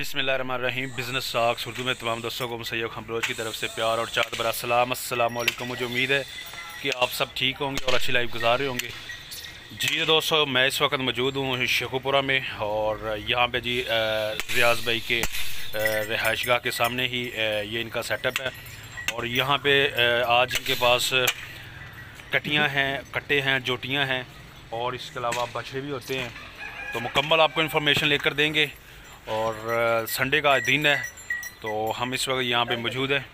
बिस्मिल्लाहिर्रहमानिर्रहीम। Business socks Urdu में तमाम दोस्तों को मुसैयब खमरोज की तरफ से प्यार और चाहत भरा सलाम। अस्सलाम वालेकुम। मुझे उम्मीद है कि आप सब ठीक होंगे और अच्छी लाइफ गुजार रहे होंगे। जी दोस्तों, मैं इस वक्त मौजूद हूँ शेखुपुरा में और यहाँ पे जी रियाज़ भाई के रिहाइशगाह के सामने ही ये इनका सेटअप है। और यहाँ पे आज इनके पास कटियाँ हैं, कट्टे हैं, जोटियाँ हैं और इसके अलावा बछड़े भी होते हैं। तो मुकम्मल आपको इन्फॉर्मेशन लेकर देंगे। और संडे का दिन है तो हम इस वक्त यहाँ पे मौजूद हैं।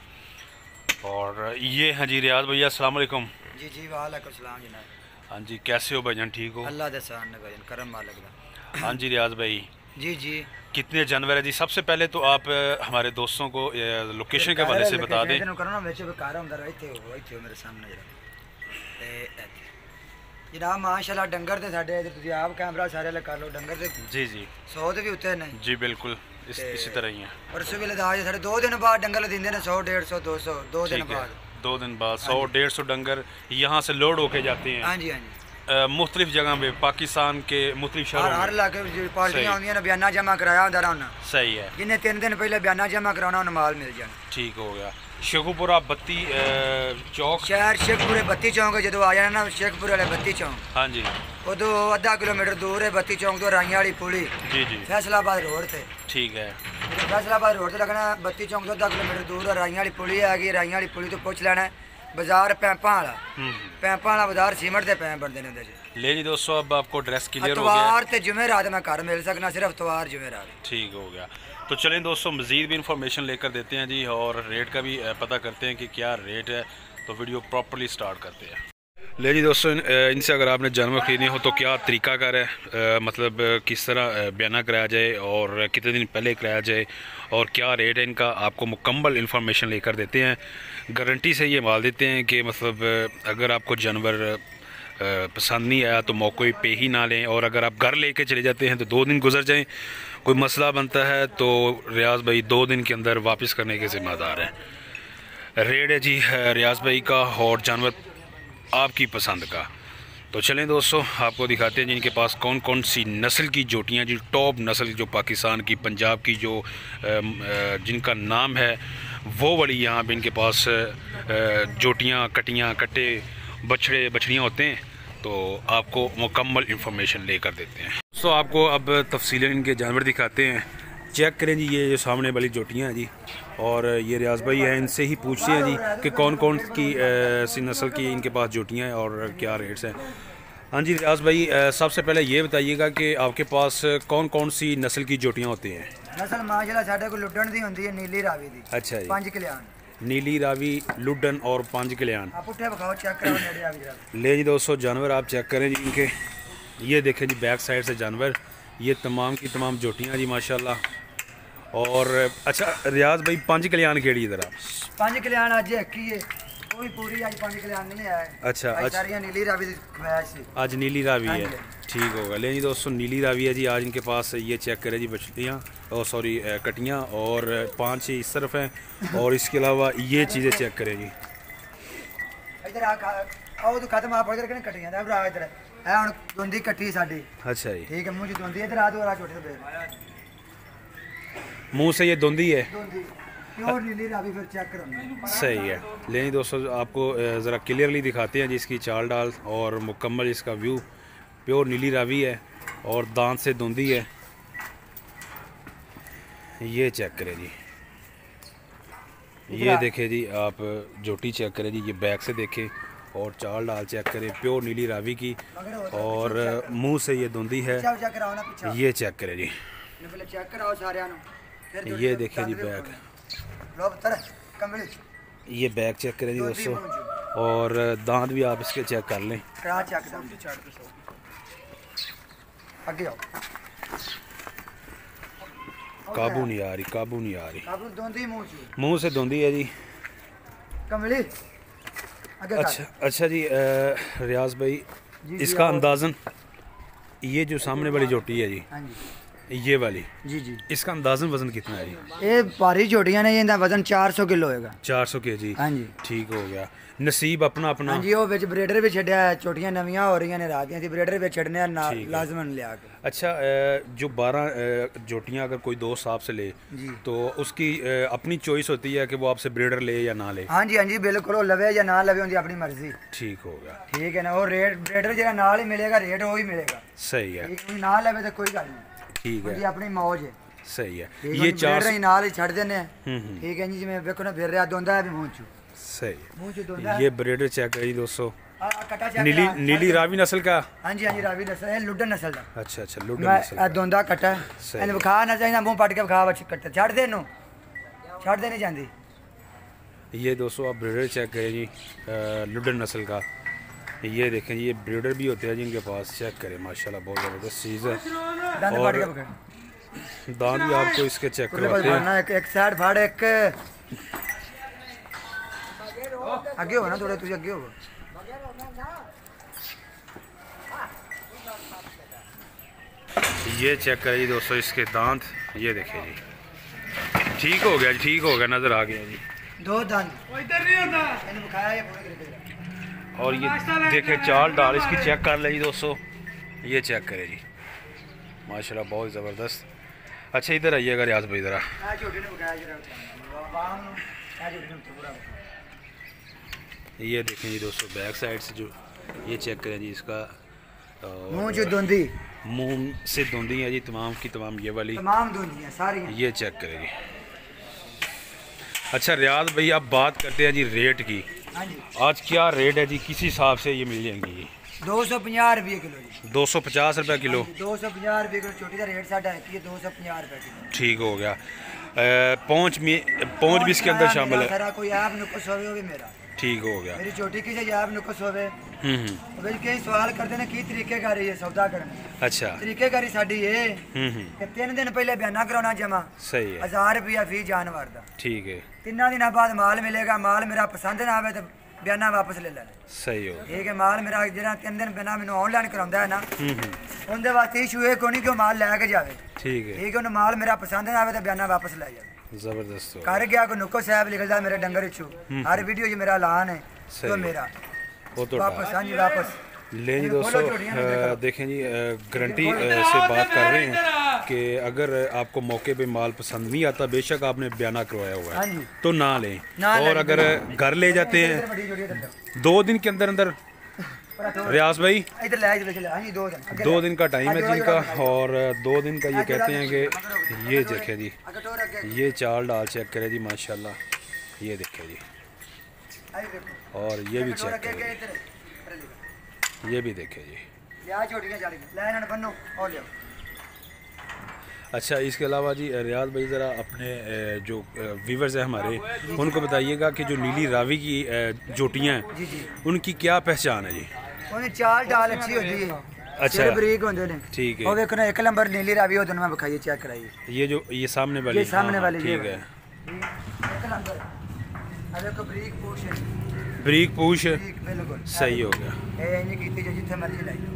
और ये हैं जी रियाज़ भैया, अस्सलाम वालेकुम। जी जी वालेकुम सलाम जनाब। हाँ जी, कैसे हो भाईजान? ठीक हो? अल्लाह दे सहन ने भाईजान, करम मालिक दा। हाँ जी रियाज़ भाई, जी जी कितने जानवर है जी? सबसे पहले तो आप हमारे दोस्तों को लोकेशन के हवाले से बता दें। मेरे सामने जनाब माशाल्लाह डंगर ते साडे इधर तुसी आप कैमरा सारे ले कर लो डंगर ते जी जी 100 ते भी उत्ते ने जी बिल्कुल इसी तरह ही है। परसों वेले दाज साडे 2 दिन बाद डंगर दिंदे ने 100 150 200 2 दिन ठीक है, बाद 2 दिन बाद 100-150 डंगर यहाँ से लोड होके जाते हैं। हाँ जी हाँ जी, मुख्तलिफ जगह पे पाकिस्तान के मुख्तलिफ हर शहरों हर में। इलाके पार्टियां आउंदियां ने बयाना जमा कराया होंदा रहा सही है, जिन्हें 3 दिन पहले बयाना जमा कराना उन्हें माल मिल जाना। ठीक हो गया। शेखुपुरा बत्ती चौक, शहर शेखपुरे बत्ती चौक है, जो आ जाना ना शेखपुरे वाले बत्ती चौक हाँ जी उदो आधा किलोमीटर दूर है बत्ती चौक तो राइयां वाली पुली जी जी फैसलाबाद रोड से। ठीक है। फैसलाबाद रोड से लगना बत्ती चौक तो आधा किलोमीटर दूर है, राइयां वाली पुली हैगी। राइयां वाली पुली तो पुछ लेना है बाजार पैंपा वाला, पैंपा वाला बाजार सीमेंट के पैंप बनते हैं उहदे। ले जी दोस्तों, अब आपको ड्रेस क्लियर हो गया। इतवार ते जुमेरात मैं घर मिल सकना, सिर्फ इतवार जुमेरात। ठीक हो गया। तो चलें दोस्तों, मज़ीद भी इंफॉर्मेशन लेकर देते हैं जी और रेट का भी पता करते हैं कि क्या रेट है। तो वीडियो प्रॉपर्ली स्टार्ट करते हैं। ले जी दोस्तों, इनसे अगर आपने जानवर खरीदने हो तो क्या तरीकाकार है, मतलब किस तरह बयाना कराया जाए और कितने दिन पहले कराया जाए और क्या रेट है इनका, आपको मुकम्मल इन्फॉर्मेशन लेकर देते हैं। गारंटी से ये माल देते हैं कि मतलब अगर आपको जानवर पसंद नहीं आया तो मौके पे ही ना लें, और अगर आप घर लेके चले जाते हैं तो 2 दिन गुजर जाएं, कोई मसला बनता है तो रियाज़ भाई 2 दिन के अंदर वापस करने के ज़िम्मेदार हैं। रेट है जी रियाज़ भाई का और जानवर आपकी पसंद का। तो चलें दोस्तों, आपको दिखाते हैं जिनके पास कौन कौन सी नस्ल की जोटियाँ, जी टॉप नस्ल जो पाकिस्तान की, पंजाब की, जो जिनका नाम है वो वाली यहाँ पे इनके पास जोटियाँ, कटियाँ, कट्टे, बछड़े, बछड़ियाँ होते हैं। तो आपको मुकम्मल इन्फॉर्मेशन लेकर देते हैं। तो आपको अब तफसीलें इनके जानवर दिखाते हैं। चेक करें जी, ये जो सामने वाली जोटियाँ हैं जी, और ये रियाज़ भाई हैं, इनसे ही पूछते हैं जी कि कौन कौन की सी नस्ल की इनके पास जोटियाँ हैं और क्या रेट्स हैं। हाँ जी रियाज़ भाई, सबसे पहले ये बताइएगा कि आपके पास कौन कौन सी नस्ल की जोटियाँ होती हैं? नस्ल माशाल्लाह साडे को लुड्डन दी होंदी है, नीली रावी दी। अच्छा जी, 5 कल्याण, नीली रावी, लुड्डन और 5 कल्याण। आप उठे बखाओ चेक करो नेड़े आ जरा। ले जी दोस्तों, जानवर आप चेक करें जी इनके, ये देखें जी बैक साइड से जानवर, ये तमाम की तमाम जोटियाँ जी माशाल्लाह। और अच्छा रियाज़ भाई, 5 कल्याण केड़ी इधर आप? 5 कल्याण आज एक ही है, कोई पूरी आज 5 कल्याण नहीं आया। अच्छा आज सारी नीली रावी दी खवाइश सी। आज नीली रावी हाँ है, जी। ठीक होगा। ले जी दोस्तों, नीली रावी है जी आज इनके पास। ये चेक करें जी बछड़ियाँ, और सॉरी कटियाँ, और 5 इस तरफ हैं। और इसके अलावा ये चीज़ें चेक करें जी। इधर आओ तो खत्म आप इधर कने कटियां दा भरा इधर है हुन दोंदी कट्टी साडी। अच्छा जी, ठीक है, मुंह च दोंदी इधर आ दो छोटे से मुंह से ये दोंदी है, दोंदी प्योर नीली रावी, फिर चेक करो। सही है। लेकिन दोस्तों आपको ज़रा क्लियरली दिखाते हैं जी इसकी चाल डाल और मुकम्मल इसका व्यू। प्योर नीली रावी है और दांत से दोंदी है। ये चेक करें जी, ये देखें जी, आप जोटी चेक करें जी, ये बैक से देखें और चाल डाल चेक करें, प्योर नीली रावी की, और मुंह से ये दोंदी है। चेक कराओ ना पीछे, ये चेक करें जी, पहले चेक कराओ सारे नु, फिर ये देखें जी बैक, लो तर कमली, ये बैक चेक करें जी दोस्तों, और दांत भी आप इसके चेक कर लें। करा चेक आगे आओ। काबू नहीं आ रही, काबू नहीं आ रही, काबू दोंदी मुंह से दोंदी है जी। कमली आगे अच्छा जी रियाज़ भाई, इसका अंदाज़न ये जो सामने वाली जोटी है जी, ये वाली जी जी। इसका अंदाजन वजन कितना है? ये भारी झोटियां ने, इनका वजन 400 किलो होएगा। 400 kg। हाँ जी ठीक हो गया। नसीब अपना अपना। हाँ जी, वो विच ब्रेडर भी छड्या है, छोटियां नवीं हो रही ने रात दी, ब्रेडर भी छड़ने लाजमन लिया के। अच्छा, जो 12 जोटियां अगर कोई दोस्त आपसे ले जी तो उसकी अपनी चॉइस होती है कि वो आपसे ब्रीडर ले या ना ले? हाँ जी बिल्कुल, वो लवे या ना लवे उनकी अपनी मर्जी। ठीक होगा। ठीक है ना, वो रेट ब्रेडर जरा नाल ही मिलेगा, रेट वो ही मिलेगा। सही है। ना लवे तो कोई गल नहीं। ठीक है, अपनी मौज है। सही है। ये 400 नाल ही छड़ देने। ठीक है जी, जिवें वेखो ना फिर रहा दोंदा है भी मुंह चू। सही है। मुंह चू दोंदा। ये ब्रीडर चेक करिए दोस्तों, कटा चेक। नीली रावी नस्ल का। हाँ जी रावी नस्ल है, लुडन नस्ल का। अच्छा लुडन नस्ल का। दोंदा कटा है, बखा ना चाहिए, मुंह पट के बखा बच कट छड़ दे नु, छड़ दे नहीं जांदी। ये दोस्तों आप ब्रीडर चेक करें जी, लुडन नस्ल का। ये देखें, ये ब्रीडर भी होते हैं जिनके पास। चेक करें माशाल्लाह, बहुत ज़बरदस्त चीज़ है। और दांत भी आपको इसके चेक करवाते हैं। एक साइड फाड़, एक आगे हो ना, थोड़े तुझे आगे हो। ये चेक करें जी दोस्तों इसके दांत, ये देखें जी। ठीक हो गया जी, ठीक हो गया, नजर आ गया जी। 2 दांत इधर नहीं होता। और ये देखें चाल डाल इसकी चेक कर ले जी दोस्तों, ये चेक करें जी माशाल्लाह, बहुत ज़बरदस्त। अच्छा इधर आइएगा रियाज भाई ज़रा। ये देखें जी दोस्तों बैक साइड से जो, ये चेक करें जी इसका मुंह जो दोंदी, मुंह से दोंदी है जी तमाम की तमाम, ये वाली तमाम दोंदी है सारी। ये चेक करें जी। अच्छा रियाज भाई, अब बात करते हैं जी रेट की। हाँ जी, आज क्या रेट है जी, किस हिसाब से ये मिल जाएंगी? 250 रुपये किलो जी। 250 रुपये किलो। 250 रुपये किलो, छोटी का रेट साढ़ा है, 250 रुपये किलो। ठीक हो गया। पहुँच भी इसके अंदर शामिल है। सारा कोई आप नुकस होवे, वो भी मेरा। ठीक हो गया। मेरी छोटी की जो आप नुकस होवे। भाई कई सवाल करते हैं की तरीके का रही है सौदा करने। अच्छा तरीके कारी साडी ये कि 3 दिन पहले बयाना कराना जमा। सही है। 1000 रुपया फी जानवर दा। ठीक है। 3 दिन बाद माल मिलेगा, माल मेरा पसंद ना आवे तो बयाना वापस ले लेना। सही हो। ठीक है, माल मेरा जरा 3 दिन बिना मैंने ऑनलाइन करांदा है ना, उनके वास्ते इशू है कोनी कि माल लेके जावे। ठीक है। ठीक है, उन्हें माल मेरा पसंद ना आवे तो बयाना वापस ले जावे। जबरदस्त हो कर गया को नुको साहब लिखदा मेरे डंगर इचू, हर वीडियो जो मेरा ऐलान है तो मेरा वो तो वापस। हाँ जी वापस ले जी दोस्तों। देखें जी, गारंटी से बात कर रहे हैं कि अगर आपको मौके पे माल पसंद नहीं आता, बेशक आपने बयाना करवाया हुआ है तो ना लें, और अगर घर ले जाते हैं 2 दिन के अंदर अंदर, रियाज भाई 2 दिन का टाइम है जिनका, और 2 दिन का ये कहते हैं कि ये देखें जी, ये चाल डाल चेक करें जी माशाल्लाह, ये देखें जी, और ये भी चेक करें, ये भी देखें जी। अच्छा इसके अलावा जी रियाज भाई ज़रा अपने जो व्यूवर्स हैं हमारे, उनको बताइएगा कि जो नीली रावी की जोटियाँ हैं उनकी क्या पहचान है जी? उन्हें चाल डाल अच्छी होती है। अच्छा बरीक होंदे ने। ठीक है। और देखो ना 1 नंबर नीली रावी होती है, मैं बखाइए चेक कराइए। ये जो ये सामने वाली, ये सामने वाली ठीक है। 1 नंबर। अरे को बरीक पूछ है, ब्रीक पूछ, बिल्कुल सही हो गया।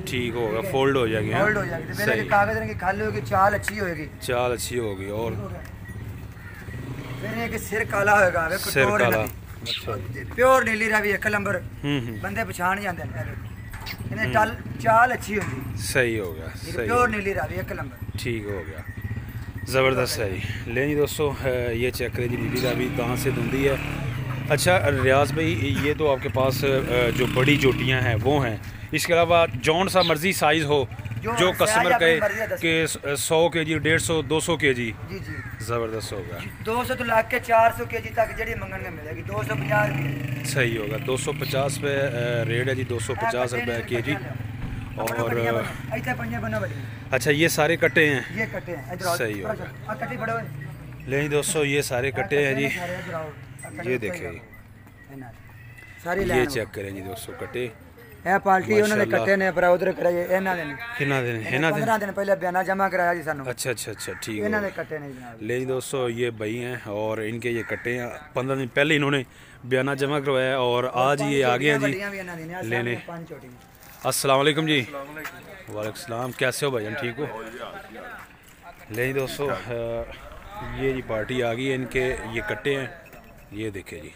ठीक होगा, फोल्ड हो जाएगी। फोल्ड हो जाएगी, पहले कागज रंग की खाली होगी, चाल अच्छी होगी, चाल अच्छी होगी, और फिर ये कि सिर काला होगा, सिर काला। प्योर नीली रावी 1 नंबर, बंदे पहचान जाते हैं, इन्हें चाल अच्छी होगी। सही हो गया, सही। प्योर नीली रावी 1 नंबर। ठीक हो गया, ज़बरदस्त है जी। ले जी दोस्तों, ये चेक करें जी नीली रावी कहाँ से धुंधी है। अच्छा रियाज भाई, ये तो आपके पास जो बड़ी जोटियां हैं वो हैं, इसके अलावा जौन सा मर्जी साइज़ हो, जो कस्टमर कहे कि 100 kg 150 200 kg, ज़बरदस्त होगा। 200 तो लाख के 400 kg तक जड़ी मंगन में मिलेगी, 250 रुपये। सही होगा, 250 पे रेट है जी, 250 रुपये kg। और अच्छा ये सारे कट्टे हैं, ये कट्टे हैं, सही होगा। ले दोस्तों, ये सारे कट्टे हैं जी, ये देखें, ये चेक करें जी दोस्तों कट्टे। ए पार्टी उन्होंने कट्टे ने पर उधर कराए इना दिन, कितना दिन 15 दिन पहले बयाना जमा कराया जी सानू। अच्छा अच्छा अच्छा, ठीक है। इन्होंने कट्टे नहीं जनाब। ले दोस्तों, ये भाई हैं और इनके ये कट्टे हैं, 15 दिन पहले इन्होंने बयाना जमा करवाया और आज ये आ गए हैं जी लेने। अस्सलाम वालेकुम जी। वालेकुम सलाम, कैसे हो भाईजान, ठीक हो? ले जी दोस्तों, ये जी पार्टी आ गई है, इनके ये कट्टे हैं, ये देखे जी।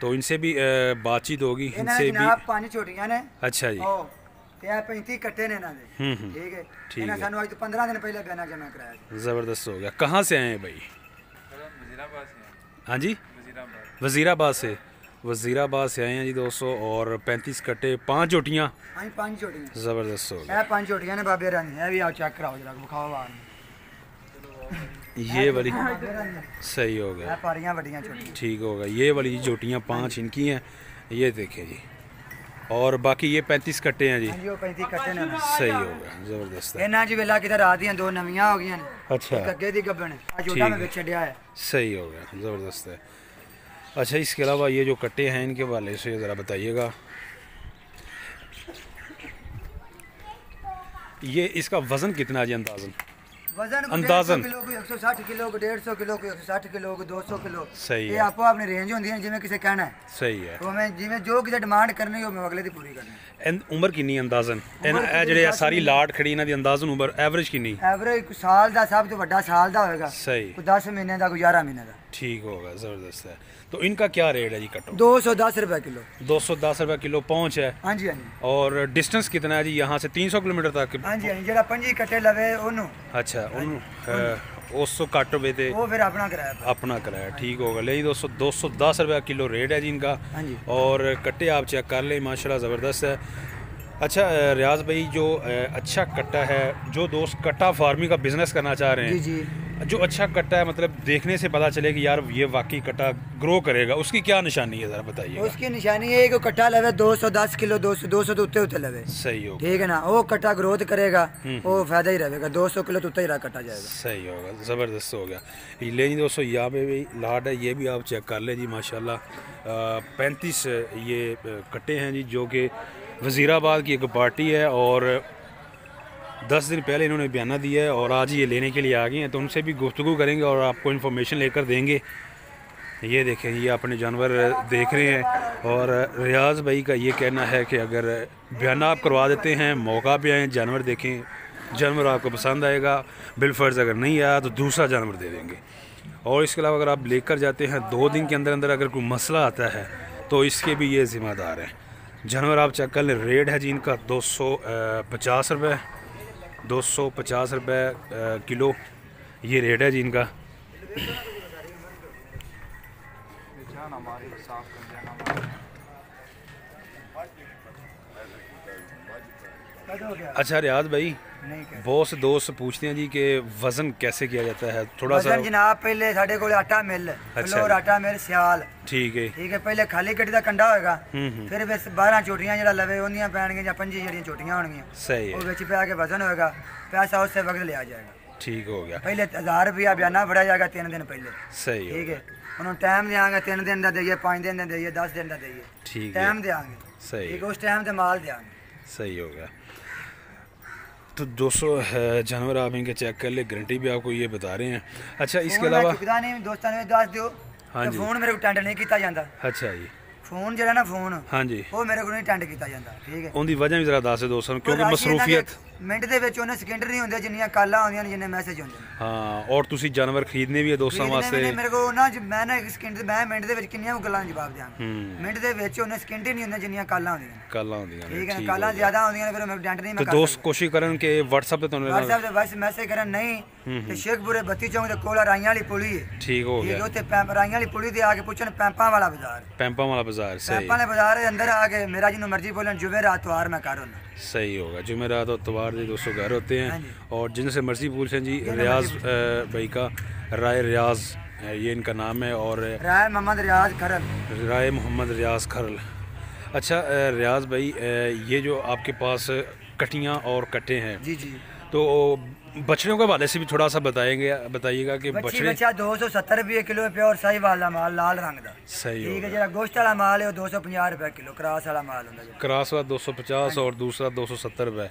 तो इनसे भी बातचीत होगी, इनसे भी। 5 छोटियां ने। अच्छा जी। ਤੇ 35 ਕੱਟੇ ਨੇ ਇਹਨਾਂ ਦੇ। ठीक है। ਇਹਨਾਂ ਸਾਨੂੰ ਅੱਜ ਤੋਂ 15 दिन पहले बयाना जमा कराया। ज़बरदस्त हो गया। कहाँ से आए हैं भाई? हाँ जी, वज़ीराबाद से। वज़ीराबाद से आए हैं जी दोस्तों, और 35 कट्टे, 5 झोटियाँ। हाँ 5 छोटियां। ज़बरदस्त हो गया। 5 छोटियां ने बाबे रानी, है भी आओ चेक कराओ जरा, दिखाओ बाहर। ये वाली सही हो गया, पारियां बड़ियां छोटियां। ठीक होगा। ये वाली झोटियाँ 5 इनकी हैं, ये देखें जी। और बाकी ये 35 कट्टे हैं जी। हाँ जी, वो 35 कट्टे ने। सही हो गया, ज़बरदस्त है। इन्हां जी वेला किधर आ दियां 2 नवियां हो गईयां। अच्छा, कग्गे दी गब्बन आ छोटा में बेच दिया है। सही हो गया, ज़बरदस्त है। अच्छा, इसके अलावा ये जो कट्टे हैं इनके वाले से ज़रा बताइएगा। ये इसका वज़न कितना है जी अंदाज़न? वजन अंदाज़न 150 किलो को 160 किलो को 150 किलो को 160 किलो को 200 किलो। सही है। ये आपो अपनी रेंज होंदी है, जिवें किसे कहना है सही है। तो मैं जिवें जो किसे डिमांड करनी हो मैं अगले दी पूरी करनी। उम्र किन्नी अंदाज़न? जेह्ड़े सारी लाट खड़ी इन्हां दी अंदाज़न उम्र एवरेज किन्नी? एवरेज साल दा सब तो बड़ा साल दा होएगा। सही। कोई 10 महीने दा, कोई 11 महीने दा। ठीक होगा, ज़बरदस्त है। तो इनका क्या रेट है जी कट्टो? 210 रुपए किलो। 210 रुपये किलो पहुँच है। हाँ जी, हाँ जी। और डिस्टेंस कितना है जी यहाँ से? 300 किलोमीटर तक? हाँ जी, हाँ जी। जेड़ा 5 कट्टे लवे ओनू। अच्छा, उस सौ कट रुपये थे वो फिर अपना कराया। अपना कराया, ठीक होगा। ले 210 रुपये किलो रेट है जी इनका। हाँ जी। और कट्टे आप चेक कर लें, माशाल्लाह ज़बरदस्त है। अच्छा रियाज भाई, जो अच्छा कट्टा है, जो दोस्त कट्टा फार्मिंग का बिज़नेस करना चाह रहे हैं, जी जी, जो अच्छा कट्टा है, मतलब देखने से पता चले कि यार ये वाकई कट्टा ग्रो करेगा, उसकी क्या निशानी है ज़रा बताइए। उसकी निशानी है कि कट्टा लवे 210 किलो, 200 तो उत्ते लवे। सही होगा, ठीक है ना। वो कट्टा ग्रोथ करेगा, वो फायदा ही रहेगा। 200 किलो तो उत्ते ही कट्टा जाएगा। सही होगा, ज़बरदस्त हो गया। ले जी दोस्तों, यहाँ पे भी लाट है, ये भी आप चेक कर लें जी माशाल्लाह। 35 ये कट्टे हैं जी, जो कि वज़ीराबाद की एक पार्टी है, और 10 दिन पहले इन्होंने बयाना दिया है, और आज ये लेने के लिए आ गए हैं। तो उनसे भी गुफ्तगू करेंगे और आपको इन्फॉर्मेशन लेकर देंगे। ये देखें, ये अपने जानवर देख रहे हैं, और रियाज भाई का ये कहना है कि अगर बयाना आप करवा देते हैं, मौका पे आएँ, जानवर देखें, जानवर आपको पसंद आएगा, बिलफर्ज अगर नहीं आया तो दूसरा जानवर दे देंगे। और इसके अलावा अगर आप लेकर जाते हैं 2 दिन के अंदर अंदर अगर कोई मसला आता है तो इसके भी ये ज़िम्मेदार हैं। जानवर आप चेक कर लें। रेट है जी इनका 250 रुपये, 250 रुपये किलो ये रेट है जी इनका। अच्छा रियाज भाई, बहुत से दोस्त पूछते हैं जी कि वजन कैसे किया जाता है, थोड़ा सा। जनाब पहले साडे कोल आटा मिल, फ्लोर आटा मिल सियाल। ठीक है। पहले खाली गड्डी दा कंडा होएगा, फिर विच 12 छोटियां जेड़ा लवे ओंदियां पैणगे या 5 जेड़ियां छोटियां होणगियां। सही है। वो विच पे आके वजन होएगा, पैसा उससे वक्त लिया जाएगा। ठीक हो गया। पहले 1000 रुपया बयाना फड़ा जाएगा 3 दिन पहले। सही है। ठीक है। उन्होंने टाइम देंगे, 3 दिन का दइए, 5 दिन का दइए, 10 दिन का दइए। ठीक है। टाइम देंगे। सही। ठीक है। उस टाइम से माल देंगे। सही हो गया। तो 200 जानवर आप इनके चेक कर ले, गारंटी भी आपको ये बता रहे हैं। अच्छा, इसके अलावा दोस्तों ने दस दो। हाँ जी। फोन मेरे को टेंडर नहीं किया जाता। अच्छा जी। फोन जो है ना, फोन, हाँ जी, वो मेरे को नहीं टेंड किया जाता। ठीक है। उनकी वजह भी जरा दस दोस्तों, क्योंकि मसरूफियत मिनट दे विच उन्हें सेकंड नहीं होंदे जिन्नियां कॉलां होंदियां ने, जिन्ने मैसेज होंदे। हाँ, और तुसी जानवर खरीदने भी है दोस्तों वास्ते। मेरे को ना मैं ना एक सेकंड मैं मिनट दे विच किन्नियां गल्लां जवाब देंगा। मिनट दे विच उन्हें सेकंड ही नहीं होंदे जिन्नियां कॉलां होंदियां। ठीक है। कॉलां ज्यादा होंदियां फिर मैं टेंड नहीं मैं। तो दोस्त कोशिश करन कि व्हाट्सएप पे तुहानू व्हाट्सएप ते बस मैसेज करन नहीं ते शेखपुरे 32 चौक दे कोल राइयां वाली पुली है। ठीक हो गया। ओते राइयां वाली पुली ते आके पुछन पैंपा वाला बाजार। पैंपा वाला बाजार। सही। पैंपा वाले बाजार के अंदर आके मेरा जिन्हों मर्जी बोलन जुमेरात इतवार मैं कर होना। सही होगा। जुमेरात और इतवार जी दोस्तों घर होते हैं। और जिनसे मर्जी पूछें जी। रियाज भाई का, राय रियाज ये इनका नाम है, और राय मोहम्मद रियाज खरल। राय मोहम्मद रियाज खरल। अच्छा रियाज भाई, ये जो आपके पास कटियाँ और कट्टे हैं जी जी, तो बछड़ों के हवाले से भी थोड़ा सा बताइएगा कि बछड़े 270 रुपये किलो प्योर साही वाला माल लाल रंग का। सही। ठीक है। जो गोश्त वाला माल है वो 250 रुपये किलो, क्रॉस वाला माल होता है। क्रॉस वाला 250 और दूसरा 270 रुपये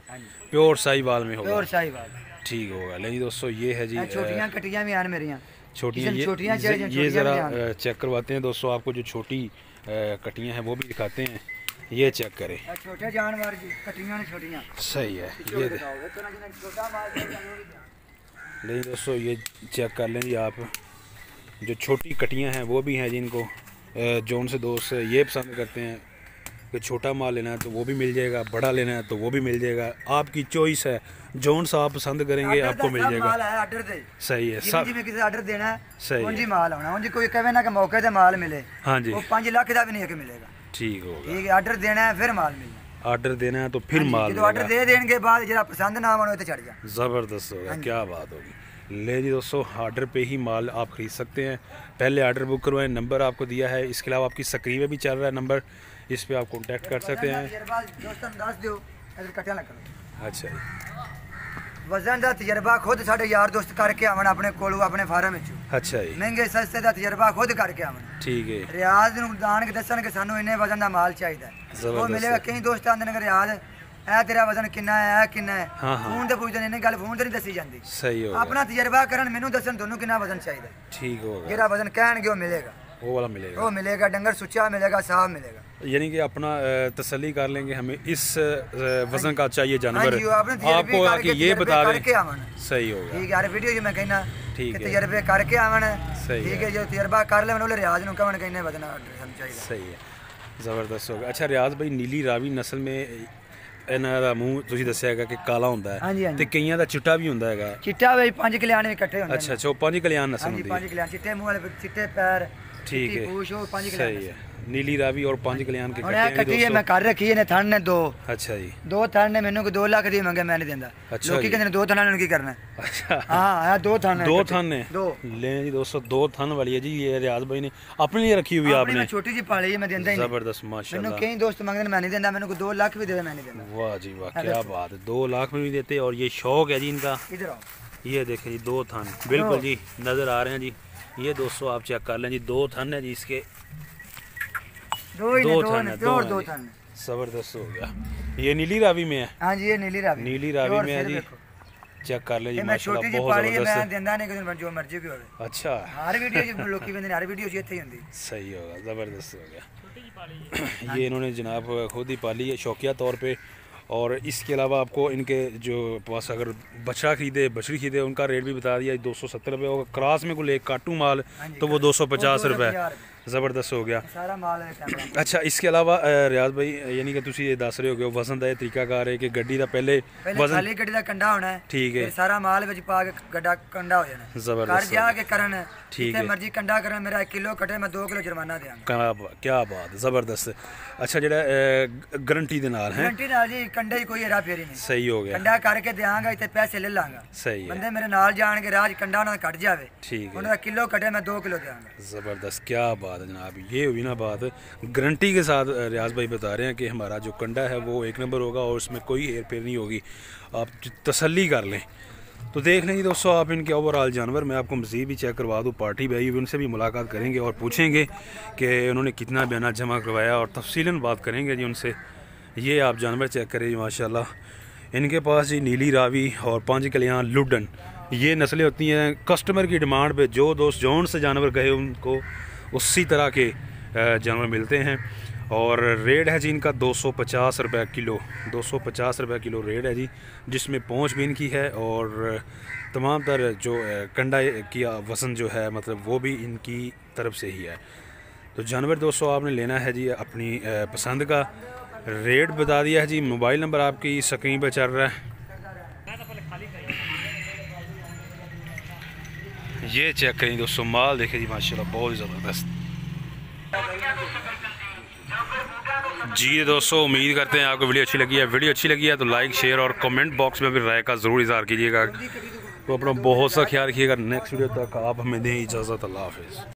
प्योर साही वाल में होगा। प्योर साही वाल। ठीक होगा। लेकिन दोस्तों ये है जी, छोटियाँ कटियाँ भी आन मेरियाँ छोटियाँ, ये ज़रा चेक करवाते हैं दोस्तों आपको। जो छोटी कटियाँ हैं वो भी दिखाते हैं, ये चेक करें। छोटे जानवर जी, कटियां छोटियां। सही है। ये लेकिन दोस्तों ये चेक कर लें जी आप, जो छोटी कटियाँ हैं वो भी हैं जिनको जौन से दोस्त ये पसंद करते हैं कि छोटा माल लेना है तो वो भी मिल जाएगा, बड़ा लेना है तो वो भी मिल जाएगा, आपकी चॉइस है, जौन सा आप पसंद करेंगे आपको मिल जाएगा। सही है, सब किसी ऑर्डर देना है सही है, माल होना उनकी कोई कहे ना कि मौके पे माल मिले। हाँ जी, वो 5 लाख का भी नहीं है कि मिलेगा। ठीक होगा, ठीक है, ऑर्डर देना है फिर माल मिलना, ऑर्डर देना है तो फिर माल तो ऑर्डर दे देने के बाद जरा पसंद ना आवे तो चढ़ जा। ज़बरदस्त होगा, क्या बात होगी। ले जी दोस्तों, ऑर्डर पे ही माल आप ख़रीद सकते हैं। पहले ऑर्डर बुक करवाएं, नंबर आपको दिया है, इसके अलावा आपकी स्क्रीन में भी चल रहा है नंबर, इस पे आप कांटेक्ट कर सकते हैं। अच्छा जी, वजन का तजर्बा खुद साढ़े यार दोस्त करके आवन अपने कोलों अपने फार्म में। अच्छा जी, महंगे सस्ते का तजर्बा खुद करके आवन। ठीक है, रियाज नूं दान के दसन कि सानू इन्ने वजन का माल चाहिए वो मिलेगा। कई दोस्त आंदे ने रियाज है तेरा वजन कितना है कितना है, फोन ते पूछदे ने, गल फोन ते नहीं दसी जांदी। सही होगा, अपना तजर्बा करन, मेनू दसन दोनों कितना वजन चाहिए। ठीक होगा, जेड़ा वजन कहणगे वो मिलेगा, वो वाला मिलेगा, वो मिलेगा। डंगर सुच्चा मिलेगा, साफ मिलेगा। यानी कि अपना तसल्ली कर लेंगे हमें इस वजन का चाहिए जानवर, आपको आके ये बता दें। सही होगा, ठीक है, वीडियो जो मैं कहना ठीक है, तजर्बे करके आवन। ठीक है, जो तजर्बा कर ले उन्होंने रियाज नूं कहण कहने वजन चाहिए। सही है, ज़बरदस्त होगा। अच्छा रियाज भाई, नीली रावी नस्ल में ਇਹਨਾਂ ਦਾ ਮੂੰਹ ਤੁਸੀਂ ਦੱਸਿਆ ਹੈਗਾ ਕਿ ਕਾਲਾ ਹੁੰਦਾ ਹੈ ਤੇ ਕਈਆਂ ਦਾ ਚਿੱਟਾ ਵੀ ਹੁੰਦਾ ਹੈਗਾ। ਚਿੱਟਾ ਵੀ 5 ਕਲਿਆਣ ਵੀ ਇਕੱਠੇ ਹੁੰਦੇ ਨੇ। ਅੱਛਾ ਅੱਛਾ, ਉਹ 5 ਕਲਿਆਣ ਨਸਲ ਹੁੰਦੀ ਹੈ। 5 ਕਲਿਆਣ, ਚਿੱਟੇ ਮੂੰਹ ਵਾਲੇ, ਚਿੱਟੇ ਪੈਰ, ठीक है, सही है। नीली रावी और 5 कल्याण के कट्टी है, मैं कर रखी है थन ने 2। अच्छा जी, 2 थन ने मेनू 2 लाख दी मंगे, मैं नहीं देंदा। अच्छा, लोकी कहंदे 2 थन ने की करना। अच्छा हां, 2 थन है, 2 थन ने ले जी दोस्तों, 2 थन वाली है जी। ये रियाज भाई ने अपने लिए रखी हुई, आपने छोटी सी पाली है, मैं देंदा ही नहीं। जबरदस्त, माशाल्लाह। मेनू कई दोस्त मंगदे, मैं नहीं देंदा, मेनू 2 लाख भी दे, मैं नहीं देंदा। वाह जी वाह, क्या बात है, 2 लाख में भी देते। और ये शौक है जी इनका। इधर आओ, ये देखें जी, 2 थन बिल्कुल जी नजर आ रहे हैं जी। ये दोस्तों आप चेक कर लें जी, 2 थन है जी इसके, 2 थन है, 2 थन। जबरदस्त हो गया। ये नीली रावी में है। हाँ जी, ये नीली रावी में है जी, चेक कर ले जी, माशाल्लाह बहुत जबरदस्त। मैं देंदा नहीं कि जो मर्जी की होवे। अच्छा, हर वीडियो जो लोकी वेंदे, हर वीडियो जी इत्थे ही हुंदी। सही होगा, जबरदस्त हो गया। ये इन्होंने जनाब खुद ही पाली है शौकिया तौर पे। और इसके अलावा आपको इनके जो पास अगर बछड़ा खरीदे, बछड़ी खरीदे, उनका रेट भी बता दिया, 270 रुपये होगा। क्रॉस में कोई एक काटू माल तो वो 250 रुपये। ज़बरदस्त हो गया, सारा माल है। अच्छा, इसके अलावा रियाज भाई, यानी कि तुसी ये दस रहे हो वजन का तरीकाकार है कि गड्डी का पहले वजन, खाली गड्डी का कंडा होना है। ठीक है, सारा माल विच पा के गड्डा कंडा हो जाना। जबरदस्त, कर जाके करन, ठीक है, मर्जी कंडा करन, मेरा 1 किलो कटे, मैं 2 किलो जुर्माना देंगा। क्या बात है, जबरदस्त। अच्छा, जेड़ा गारंटी दे नाल है, गारंटी नाल जी, कंडे कोई हेरा फेरी नहीं। सही हो गया, कंडा करके देंगा, इते पैसे ले लांगा। सही है, बंदे मेरे नाल जान के राज कंडा ना कट जावे, ठीक है, उनका किलो कटे, मैं 2 किलो देंगा। जबरदस्त, क्या बात है जनाब। ये हुई ना बात, गारंटी के साथ रियाज भाई बता रहे हैं कि हमारा जो कंडा है वो 1 नंबर होगा और उसमें कोई हेर फेर नहीं होगी। आप तसल्ली कर लें। तो देख लें जी दोस्तों आप इनके ओवरऑल जानवर। मैं आपको मज़ीद भी चेक करवा दूँ, पार्टी भाई उनसे भी मुलाकात करेंगे और पूछेंगे कि उन्होंने कितना बयाना जमा करवाया और तफसीलन बात करेंगे जी उनसे। ये आप जानवर चेक करें जी, माशाल्लाह। इनके पास जी नीली रावी और 5 कल्याण लुडन, ये नस्लें होती हैं। कस्टमर की डिमांड पे जो दोस्त जौन से जानवर कहे उनको उसी तरह के जानवर मिलते हैं। और रेट है जी इनका 250 रुपये किलो, 250 रुपये किलो रेट है जी, जिसमें पहुँच भी इनकी है और तमाम तर जो कंडा की वज़न जो है मतलब वो भी इनकी तरफ से ही है। तो जानवर दोस्तों आपने लेना है जी अपनी पसंद का। रेट बता दिया है जी, मोबाइल नंबर आपकी स्क्रीन पर चल रहा है। ये चेक करें दोस्तों, माल देखें जी माशाल्लाह बहुत ही ज़बरदस्त। जी दोस्तों, उम्मीद करते हैं आपको वीडियो अच्छी लगी है। वीडियो अच्छी लगी है तो लाइक, शेयर और कमेंट बॉक्स में भी राय का ज़रूर इज़हार कीजिएगा। तो अपना बहुत सा ख्याल रखिएगा। नेक्स्ट वीडियो तक आप हमें दें इजाज़त। अल्लाह हाफ़िज़।